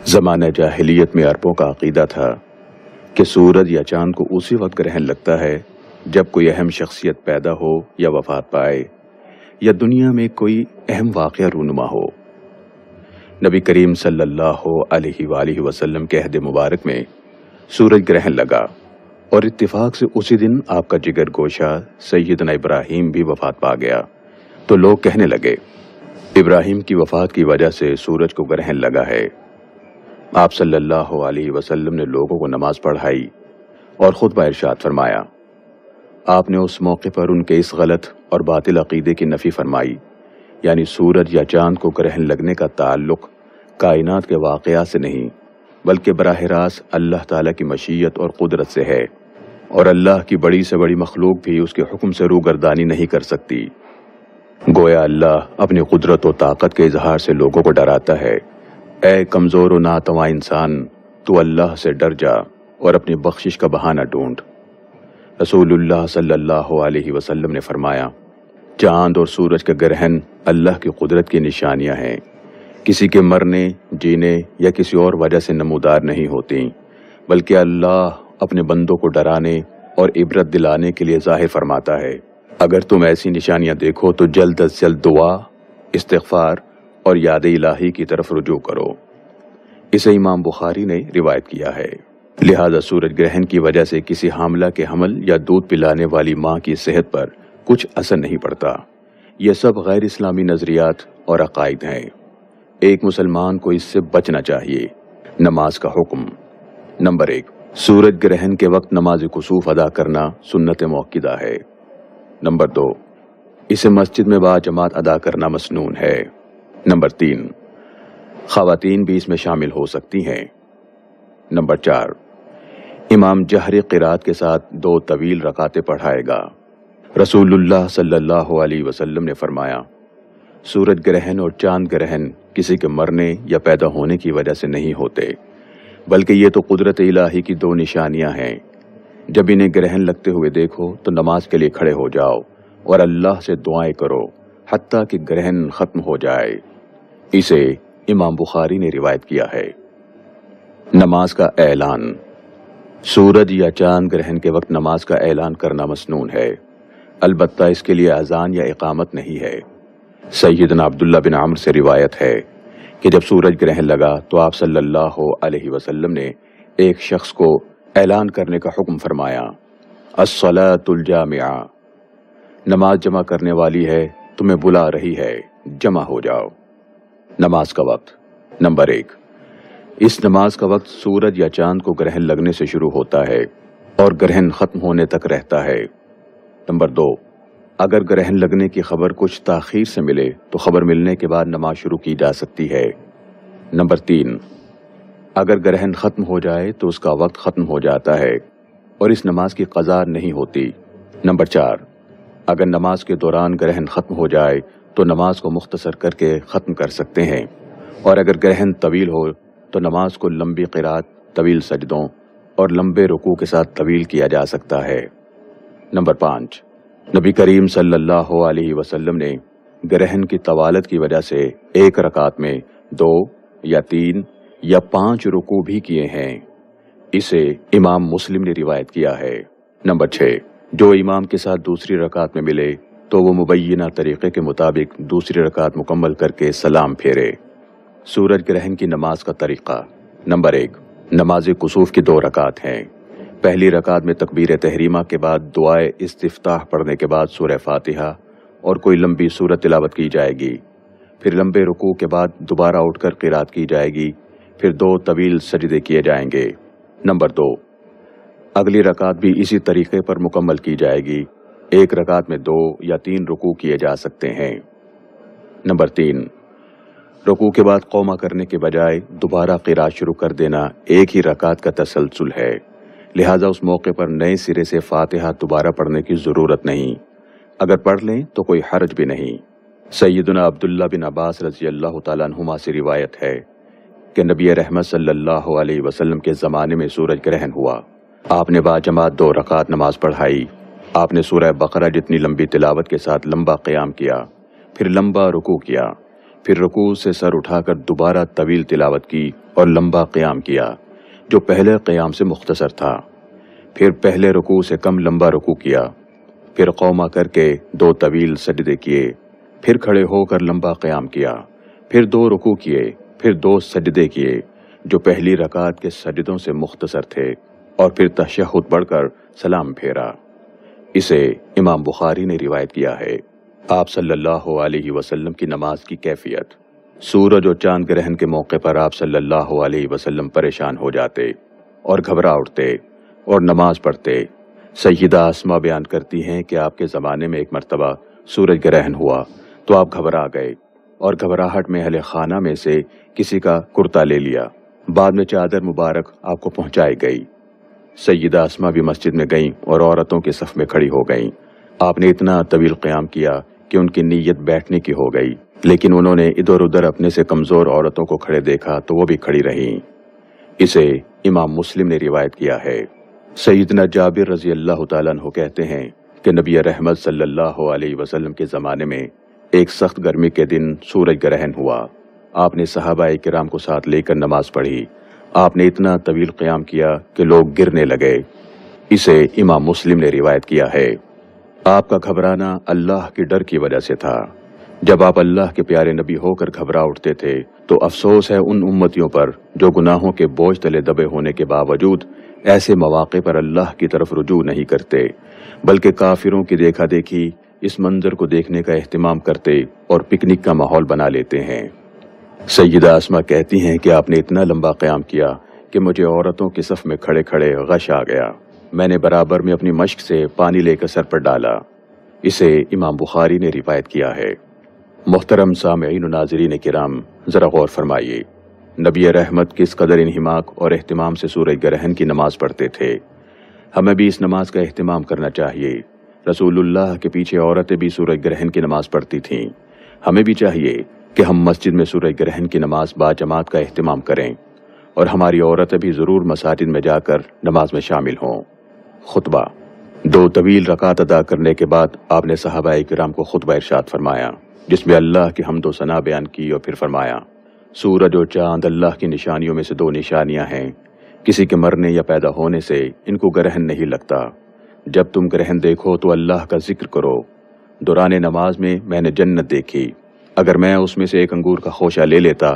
زمانہ جاہلیت میں عربوں کا عقیدہ تھا کہ سورج یا چاند کو اسی وقت گرہن لگتا ہے جب کوئی اہم شخصیت پیدا ہو یا وفات پائے یا دنیا میں کوئی اہم واقعہ رونما ہو۔ نبی کریم صلی اللہ علیہ وآلہ وسلم کے عہد مبارک میں سورج گرہن لگا اور اتفاق سے اسی دن آپ کا جگر گوشہ سیدنا ابراہیم بھی وفات پا گیا، تو لوگ کہنے لگے ابراہیم کی وفات کی وجہ سے سورج کو گرہن لگا ہے۔ آپ صلی اللہ علیہ وسلم نے لوگوں کو نماز پڑھائی اور خطبہ ارشاد فرمایا۔ آپ نے اس موقع پر ان کے اس غلط اور باطل عقیدے کی نفی فرمائی، یعنی سورج یا چاند کو گرہن لگنے کا تعلق کائنات کے واقعات سے نہیں بلکہ براہ راست اللہ تعالیٰ کی مشیت اور قدرت سے ہے، اور اللہ کی بڑی سے بڑی مخلوق بھی اس کے حکم سے روگردانی نہیں کر سکتی۔ گویا اللہ اپنی قدرت و طاقت کے اظہار سے لوگوں کو ڈراتا ہے، اے کمزور و ناتواں انسان، تو اللہ سے ڈر جا اور اپنی بخشش کا بہانہ ڈھونڈ۔ رسول اللہ صلی اللہ علیہ وسلم نے فرمایا، چاند اور سورج کا گرہن اللہ کی قدرت کی نشانیاں ہیں، کسی کے مرنے، جینے یا کسی اور وجہ سے نمودار نہیں ہوتی، بلکہ اللہ اپنے بندوں کو ڈرانے اور عبرت دلانے کے لیے ظاہر فرماتا ہے۔ اگر تم ایسی نشانیاں دیکھو تو جلد از جلد دعا، استغفار اور یاد الہی کی طرف رجوع کرو۔ اسے امام بخاری نے روایت کیا ہے۔ لہذا سورج گرہن کی وجہ سے کسی حاملہ کے حمل یا دودھ پلانے والی ماں کی صحت پر کچھ اثر نہیں پڑتا۔ یہ سب غیر اسلامی نظریات اور عقائد ہیں۔ ایک مسلمان کو اس سے بچنا چاہیے۔ نماز کا حکم۔ نمبر 1، سورج گرہن کے وقت نماز کسوف ادا کرنا سنت موقدہ ہے۔ نمبر 2، اسے مسجد میں باجماعت ادا کرنا مسنون ہے۔ نمبر 3، خواتین بھی اس میں شامل ہو سکتی ہیں۔ نمبر 4، امام جہری قرات کے ساتھ 2 طویل رکعتیں پڑھائے گا۔ رسول اللہ صلی اللہ علیہ وسلم نے فرمایا، سورج گرہن اور چاند گرہن کسی کے مرنے یا پیدا ہونے کی وجہ سے نہیں ہوتے، بلکہ یہ تو قدرت الہی کی 2 نشانیاں ہیں۔ جب انہیں گرہن لگتے ہوئے دیکھو تو نماز کے لیے کھڑے ہو جاؤ اور اللہ سے دعائیں کرو حتیٰ کہ گرہن ختم ہو جائے۔ اسے امام بخاری نے روایت کیا ہے۔ نماز کا اعلان۔ سورج یا چاند گرہن کے وقت نماز کا اعلان کرنا مسنون ہے، البتہ اس کے لیے اذان یا اقامت نہیں ہے۔ سیدنا عبداللہ بن عمرو سے روایت ہے کہ جب سورج گرہن لگا تو آپ صلی اللہ علیہ وسلم نے ایک شخص کو اعلان کرنے کا حکم فرمایا، الصلاۃ الجامعہ، نماز جمع کرنے والی ہے، تمہیں بلا رہی ہے، جمع ہو جاؤ۔ نماز کا وقت۔ نمبر 1، اس نماز کا وقت سورج یا چاند کو گرہن لگنے سے شروع ہوتا ہے اور گرہن ختم ہونے تک رہتا ہے۔ نمبر 2، اگر گرہن لگنے کی خبر کچھ تاخیر سے ملے تو خبر ملنے کے بعد نماز شروع کی جا سکتی ہے۔ نمبر 3، اگر گرہن ختم ہو جائے تو اس کا وقت ختم ہو جاتا ہے اور اس نماز کی قضا نہیں ہوتی۔ نمبر 4، اگر نماز کے دوران گرہن ختم ہو جائے تو نماز کو مختصر کر کے ختم کر سکتے ہیں، اور اگر گرہن طویل ہو تو نماز کو لمبی قرات، طویل سجدوں اور لمبے رکوع کے ساتھ طویل کیا جا سکتا ہے۔ نمبر 5، نبی کریم صلی اللہ علیہ وسلم نے گرہن کی طوالت کی وجہ سے ایک رکعت میں 2 یا 3 یا 5 رکوع بھی کیے ہیں۔ اسے امام مسلم نے روایت کیا ہے۔ نمبر 6، جو امام کے ساتھ دوسری رکعت میں ملے تو وہ مبینہ طریقے کے مطابق دوسری رکعت مکمل کر کے سلام پھیرے۔ سورج گرہن کی نماز کا طریقہ۔ نمبر 1، نماز کسوف کی 2 رکعت ہیں۔ پہلی رکعت میں تکبیر تحریمہ کے بعد دعائے استفتاح پڑھنے کے بعد سورہ فاتحہ اور کوئی لمبی سورت تلاوت کی جائے گی، پھر لمبے رکوع کے بعد دوبارہ اٹھ کر قرات کی جائے گی، پھر 2 طویل سجدے کیے جائیں گے۔ نمبر 2، اگلی رکعت بھی اسی طریقے پر مکمل کی جائے گی، ایک رکعت میں 2 یا 3 رکوع کیے جا سکتے ہیں۔ نمبر 3، رکوع کے بعد قومہ کرنے کے بجائے دوبارہ قرات شروع کر دینا ایک ہی رکعت کا تسلسل ہے، لہٰذا اس موقع پر نئے سرے سے فاتحہ دوبارہ پڑھنے کی ضرورت نہیں، اگر پڑھ لیں تو کوئی حرج بھی نہیں۔ سیدنا عبداللہ بن عباس رضی اللہ تعالیٰ عنہما سے روایت ہے کہ نبی رحمت صلی اللہ علیہ وسلم کے زمانے میں سورج گرہن ہوا، آپ نے باجماعت 2 رکعت نماز پڑھائی، آپ نے سورہ بقرہ جتنی لمبی تلاوت کے ساتھ لمبا قیام کیا، پھر لمبا رکوع کیا، پھر رکوع سے سر اٹھا کر دوبارہ طویل تلاوت کی اور لمبا قیام کیا جو پہلے قیام سے مختصر تھا، پھر پہلے رکوع سے کم لمبا رکوع کیا، پھر قوما کر کے 2 طویل سجدے کیے، پھر کھڑے ہو کر لمبا قیام کیا، پھر 2 رکوع کیے، پھر 2 سجدے کیے جو پہلی رکعت کے سجدوں سے مختصر تھے، اور پھر تشہد پڑھ کر سلام پھیرا۔ اسے امام بخاری نے روایت کیا ہے۔ آپ صلی اللہ علیہ وسلم کی نماز کی کیفیت۔ سورج اور چاند گرہن کے موقع پر آپ صلی اللہ علیہ وسلم پریشان ہو جاتے اور گھبرا اٹھتے اور نماز پڑھتے۔ سیدہ اسما بیان کرتی ہیں کہ آپ کے زمانے میں ایک مرتبہ سورج گرہن ہوا تو آپ گھبرا گئے اور گھبراہٹ میں اہل خانہ میں سے کسی کا کرتا لے لیا۔ بعد میں چادر مبارک آپ کو پہنچائی گئی۔ سیدہ اسما بھی مسجد میں گئیں اور عورتوں کے صف میں کھڑی ہو گئیں۔ آپ نے اتنا طویل قیام کیا کہ ان کی نیت بیٹھنے کی ہو گئی، لیکن انہوں نے ادھر ادھر اپنے سے کمزور عورتوں کو کھڑے دیکھا تو وہ بھی کھڑی رہیں۔ اسے امام مسلم نے روایت کیا ہے۔ سیدنا جابر رضی اللہ تعالیٰ عنہ کہتے ہیں کہ نبی رحمت صلی اللہ علیہ وسلم کے زمانے میں ایک سخت گرمی کے دن سورج گرہن ہوا۔ آپ نے صحابہ کرام کو ساتھ لے کر نماز پڑھی۔ آپ نے اتنا طویل قیام کیا کہ لوگ گرنے لگے۔ اسے امام مسلم نے روایت کیا ہے۔ آپ کا گھبرانا اللہ کے ڈر کی وجہ سے تھا۔ جب آپ اللہ کے پیارے نبی ہو کر گھبرا اٹھتے تھے تو افسوس ہے ان امتیوں پر جو گناہوں کے بوجھ تلے دبے ہونے کے باوجود ایسے مواقع پر اللہ کی طرف رجوع نہیں کرتے، بلکہ کافروں کی دیکھا دیکھی اس منظر کو دیکھنے کا اہتمام کرتے اور پکنک کا ماحول بنا لیتے ہیں۔ سیدہ اسما کہتی ہیں کہ آپ نے اتنا لمبا قیام کیا کہ مجھے عورتوں کے صف میں کھڑے کھڑے غش آ گیا۔ میں نے برابر میں اپنی مشق سے پانی لے کر سر پر ڈالا۔ اسے امام بخاری نے روایت کیا ہے۔ محترم سامعین و ناظرین کرام، ذرا غور فرمائیے، نبی رحمت کس قدر انہماک اور اہتمام سے سورج گرہن کی نماز پڑھتے تھے۔ ہمیں بھی اس نماز کا اہتمام کرنا چاہیے۔ رسول اللہ کے پیچھے عورتیں بھی سورج گرہن کی نماز پڑھتی تھیں۔ ہمیں بھی چاہیے کہ ہم مسجد میں سورج گرہن کی نماز باجماعت کا اہتمام کریں اور ہماری عورتیں بھی ضرور مساجد میں جا کر نماز میں شامل ہوں۔ خطبہ۔ 2 طویل رکعت ادا کرنے کے بعد آپ نے صحابہ کرام کو خطبہ ارشاد فرمایا، جس میں اللہ کی حمد و ثنا بیان کی اور پھر فرمایا، سورج اور چاند اللہ کی نشانیوں میں سے 2 نشانیاں ہیں۔ کسی کے مرنے یا پیدا ہونے سے ان کو گرہن نہیں لگتا۔ جب تم گرہن دیکھو تو اللہ کا ذکر کرو۔ دوران نماز میں نے جنت دیکھی۔ اگر میں اس میں سے ایک انگور کا خوشہ لے لیتا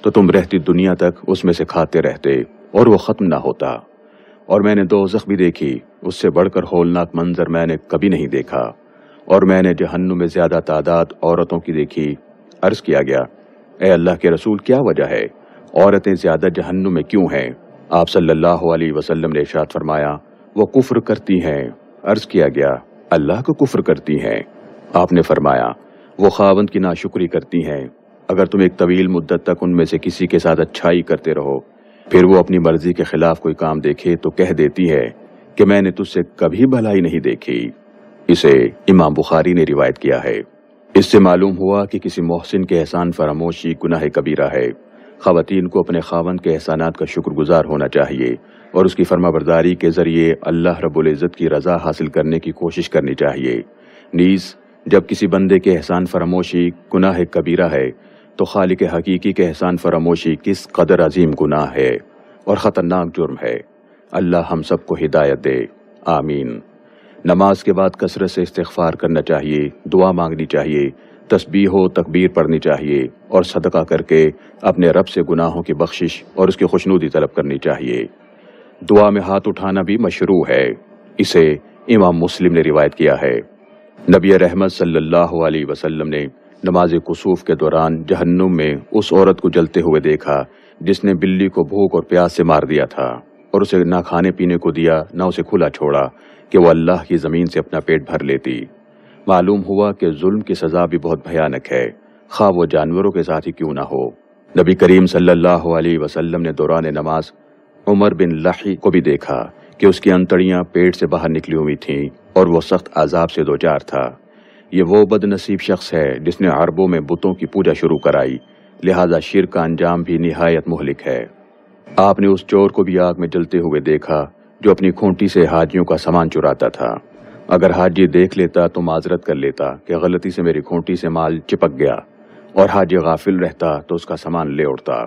تو تم رہتی دنیا تک اس میں سے کھاتے رہتے اور وہ ختم نہ ہوتا۔ اور میں نے دوزخ بھی دیکھی، اس سے بڑھ کر ہولناک منظر میں نے کبھی نہیں دیکھا۔ اور میں نے جہنم میں زیادہ تعداد عورتوں کی دیکھی۔ عرض کیا گیا، اے اللہ کے رسول، کیا وجہ ہے؟ عورتیں زیادہ جہنم میں کیوں ہیں؟ آپ صلی اللہ علیہ وسلم نے ارشاد فرمایا، وہ کفر کرتی ہیں۔ عرض کیا گیا، اللہ کو کفر کرتی ہیں؟ آپ نے فرمایا، وہ خاوند کی ناشکری کرتی ہیں۔ اگر تم ایک طویل مدت تک ان میں سے کسی کے ساتھ اچھائی کرتے رہو، پھر وہ اپنی مرضی کے خلاف کوئی کام دیکھے تو کہہ دیتی ہے کہ میں نے تجھ سے کبھی بھلائی نہیں دیکھی۔ اسے امام بخاری نے روایت کیا ہے۔ اس سے معلوم ہوا کہ کسی محسن کے احسان فراموشی گناہ کبیرہ ہے۔ خواتین کو اپنے خاوند کے احسانات کا شکر گزار ہونا چاہیے اور اس کی فرما برداری کے ذریعے اللہ رب العزت کی رضا حاصل کرنے کی کوشش کرنی چاہیے۔ نیز جب کسی بندے کے احسان فراموشی گناہ کبیرہ ہے تو خالق حقیقی کے احسان فراموشی کس قدر عظیم گناہ ہے اور خطرناک جرم ہے۔ اللہ ہم سب کو ہدایت دے، آمین۔ نماز کے بعد کثرت سے استغفار کرنا چاہیے، دعا مانگنی چاہیے، تسبیح و تکبیر پڑھنی چاہیے اور صدقہ کر کے اپنے رب سے گناہوں کی بخشش اور اس کی خوشنودی طلب کرنی چاہیے۔ دعا میں ہاتھ اٹھانا بھی مشروع ہے۔ اسے امام مسلم نے روایت کیا ہے۔ نبی رحمت صلی اللہ علیہ وسلم نے نماز کسوف کے دوران جہنم میں اس عورت کو جلتے ہوئے دیکھا جس نے بلی کو بھوک اور پیاس سے مار دیا تھا اور اسے نہ کھانے پینے کو دیا نہ اسے کھلا چھوڑا کہ وہ اللہ کی زمین سے اپنا پیٹ بھر لیتی۔ معلوم ہوا کہ ظلم کی سزا بھی بہت بھیانک ہے، خواہ وہ جانوروں کے ساتھ ہی کیوں نہ ہو۔ نبی کریم صلی اللہ علیہ وسلم نے دوران نماز عمر بن لحی کو بھی دیکھا کہ اس کی انتڑیاں پیٹ سے باہر نکلی ہوئی تھیں اور وہ سخت عذاب سے دوچار تھا۔ یہ وہ بد نصیب شخص ہے جس نے عربوں میں بتوں کی پوجا شروع کرائی، لہذا شرک کا انجام بھی نہایت مہلک ہے۔ آپ نے اس چور کو بھی آگ میں جلتے ہوئے دیکھا جو اپنی کھونٹی سے حاجیوں کا سامان چراتا تھا۔ اگر حاجی دیکھ لیتا تو معذرت کر لیتا کہ غلطی سے میری کھونٹی سے مال چپک گیا، اور حاجی غافل رہتا تو اس کا سامان لے اڑتا۔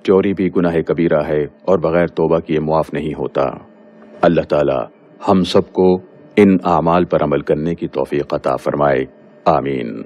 چوری بھی گناہ کبیرہ ہے اور بغیر توبہ کیے معاف نہیں ہوتا۔ اللہ تعالی ہم سب کو ان اعمال پر عمل کرنے کی توفیق عطا فرمائے، آمین۔